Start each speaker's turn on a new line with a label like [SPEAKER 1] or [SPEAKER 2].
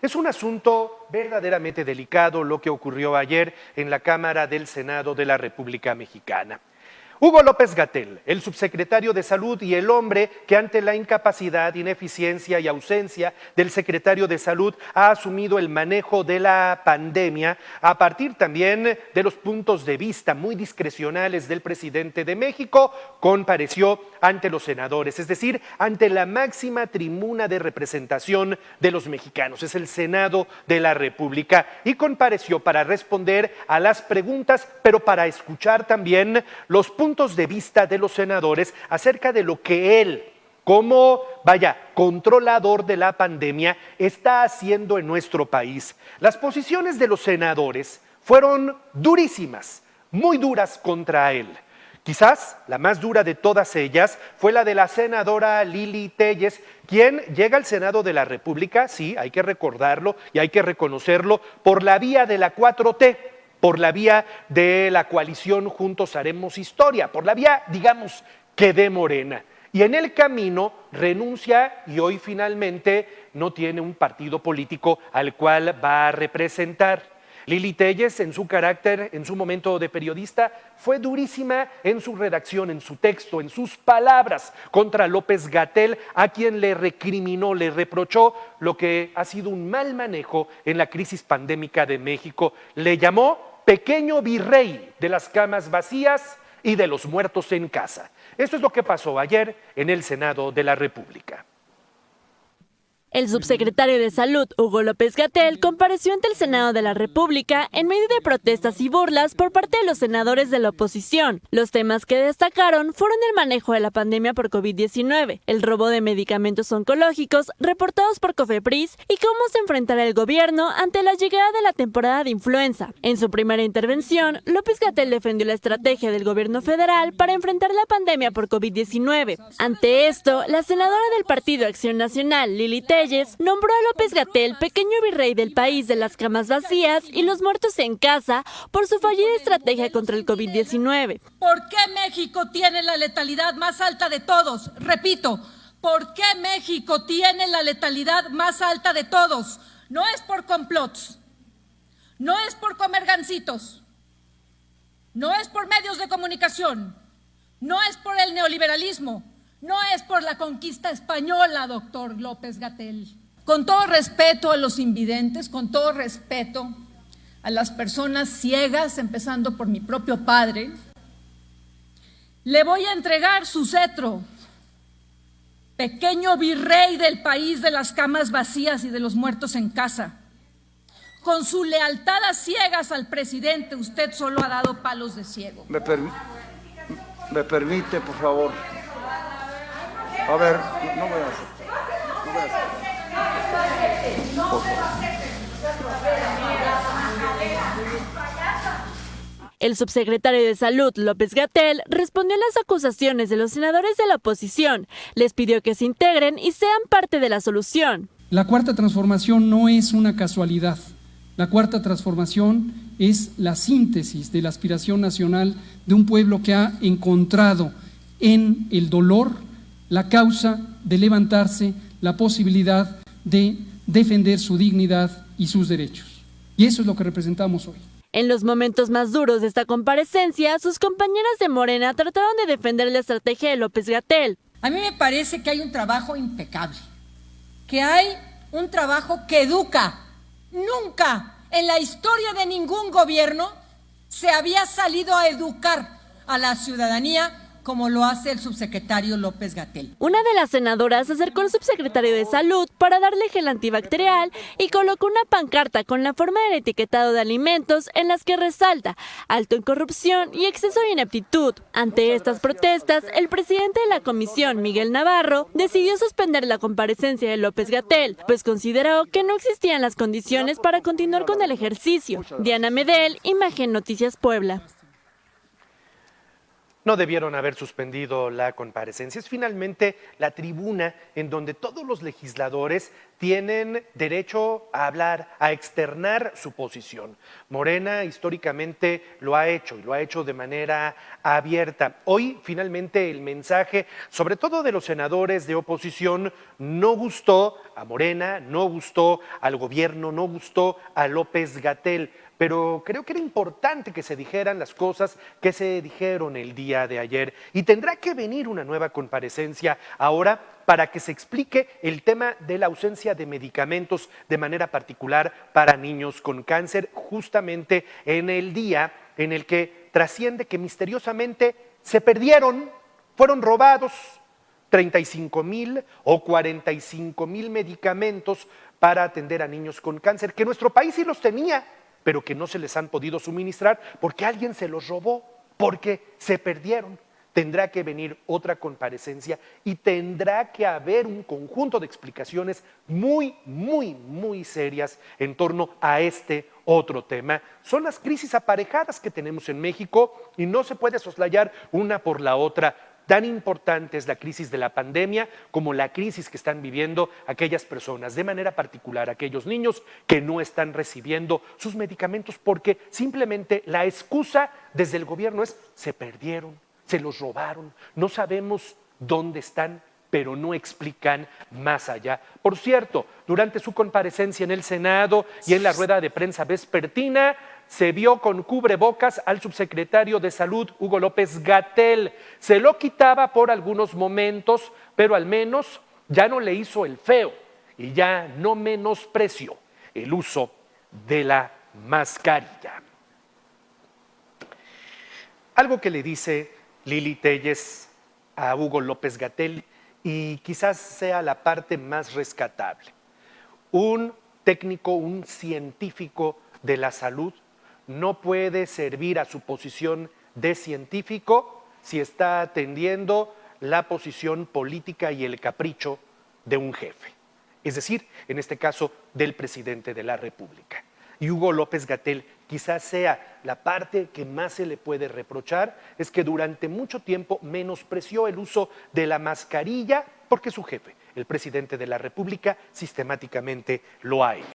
[SPEAKER 1] Es un asunto verdaderamente delicado lo que ocurrió ayer en la Cámara del Senado de la República Mexicana. Hugo López-Gatell, el subsecretario de Salud y el hombre que ante la incapacidad, ineficiencia y ausencia del secretario de Salud ha asumido el manejo de la pandemia a partir también de los puntos de vista muy discrecionales del presidente de México, compareció ante los senadores, es decir, ante la máxima tribuna de representación de los mexicanos, es el Senado de la República, y compareció para responder a las preguntas, pero para escuchar también los puntos de vista de los senadores acerca de lo que él, como, controlador de la pandemia, está haciendo en nuestro país. Las posiciones de los senadores fueron durísimas, muy duras contra él. Quizás la más dura de todas ellas fue la de la senadora Lili Téllez, quien llega al Senado de la República, sí, hay que recordarlo y hay que reconocerlo, por la vía de la 4T. Por la vía de la coalición Juntos Haremos Historia, por la vía, digamos, que de Morena. Y en el camino renuncia y hoy finalmente no tiene un partido político al cual va a representar. Lili Téllez, en su carácter, en su momento de periodista, fue durísima en su redacción, en su texto, en sus palabras contra López-Gatell, a quien le recriminó, le reprochó lo que ha sido un mal manejo en la crisis pandémica de México. Le llamó pequeño virrey de las camas vacías y de los muertos en casa. Esto es lo que pasó ayer en el Senado de la República.
[SPEAKER 2] El subsecretario de Salud, Hugo López-Gatell, compareció ante el Senado de la República en medio de protestas y burlas por parte de los senadores de la oposición. Los temas que destacaron fueron el manejo de la pandemia por COVID-19, el robo de medicamentos oncológicos reportados por COFEPRIS y cómo se enfrentará el gobierno ante la llegada de la temporada de influenza. En su primera intervención, López-Gatell defendió la estrategia del gobierno federal para enfrentar la pandemia por COVID-19. Ante esto, la senadora del Partido Acción Nacional, Lili Téllez, nombró a López-Gatell pequeño virrey del país de las camas vacías y los muertos en casa por su fallida estrategia contra el COVID-19.
[SPEAKER 3] ¿Por qué México tiene la letalidad más alta de todos? Repito, ¿por qué México tiene la letalidad más alta de todos? No es por complots, no es por comer gansitos, no es por medios de comunicación, no es por el neoliberalismo. No es por la conquista española, doctor López-Gatell. Con todo respeto a los invidentes, con todo respeto a las personas ciegas, empezando por mi propio padre, le voy a entregar su cetro, pequeño virrey del país de las camas vacías y de los muertos en casa. Con su lealtad a ciegas al presidente, usted solo ha dado palos de ciego.
[SPEAKER 4] ¿Me permite, por favor? A ver, no voy a hacer. No voy a hacer.
[SPEAKER 2] El subsecretario de Salud, López-Gatell, respondió a las acusaciones de los senadores de la oposición. Les pidió que se integren y sean parte de la solución.
[SPEAKER 5] La cuarta transformación no es una casualidad. La cuarta transformación es la síntesis de la aspiración nacional de un pueblo que ha encontrado en el dolor la causa de levantarse, la posibilidad de defender su dignidad y sus derechos. Y eso es lo que representamos hoy.
[SPEAKER 2] En los momentos más duros de esta comparecencia, sus compañeras de Morena trataron de defender la estrategia de López-Gatell.
[SPEAKER 3] A mí me parece que hay un trabajo impecable, que hay un trabajo que educa. Nunca en la historia de ningún gobierno se había salido a educar a la ciudadanía como lo hace el subsecretario López-Gatell.
[SPEAKER 2] Una de las senadoras se acercó al subsecretario de Salud para darle gel antibacterial y colocó una pancarta con la forma del etiquetado de alimentos en las que resalta alto en corrupción y exceso de ineptitud. Ante estas protestas, el presidente de la comisión, Miguel Navarro, decidió suspender la comparecencia de López-Gatell, pues consideró que no existían las condiciones para continuar con el ejercicio. Diana Medel, Imagen Noticias Puebla.
[SPEAKER 1] No debieron haber suspendido la comparecencia. Es finalmente la tribuna en donde todos los legisladores tienen derecho a hablar, a externar su posición. Morena históricamente lo ha hecho y lo ha hecho de manera abierta. Hoy finalmente el mensaje, sobre todo de los senadores de oposición, no gustó a Morena, no gustó al gobierno, no gustó a López-Gatell. Pero creo que era importante que se dijeran las cosas que se dijeron el día de ayer. Y tendrá que venir una nueva comparecencia ahora para que se explique el tema de la ausencia de medicamentos de manera particular para niños con cáncer, justamente en el día en el que trasciende que misteriosamente se perdieron, fueron robados 35,000 o 45,000 medicamentos para atender a niños con cáncer, que nuestro país sí los tenía, pero que no se les han podido suministrar porque alguien se los robó, porque se perdieron. Tendrá que venir otra comparecencia y tendrá que haber un conjunto de explicaciones muy serias en torno a este otro tema. Son las crisis aparejadas que tenemos en México y no se puede soslayar una por la otra. Tan importante es la crisis de la pandemia como la crisis que están viviendo aquellas personas, de manera particular aquellos niños que no están recibiendo sus medicamentos porque simplemente la excusa desde el gobierno es se perdieron, se los robaron, no sabemos dónde están, pero no explican más allá. Por cierto, durante su comparecencia en el Senado y en la rueda de prensa vespertina, se vio con cubrebocas al subsecretario de Salud, Hugo López-Gatell. Se lo quitaba por algunos momentos, pero al menos ya no le hizo el feo y ya no menospreció el uso de la mascarilla. Algo que le dice Lili Téllez a Hugo López-Gatell y quizás sea la parte más rescatable. Un técnico, un científico de la salud no puede servir a su posición de científico si está atendiendo la posición política y el capricho de un jefe, es decir, en este caso del presidente de la República. Y Hugo López-Gatell quizás sea la parte que más se le puede reprochar, es que durante mucho tiempo menospreció el uso de la mascarilla porque su jefe, el presidente de la República, sistemáticamente lo ha hecho.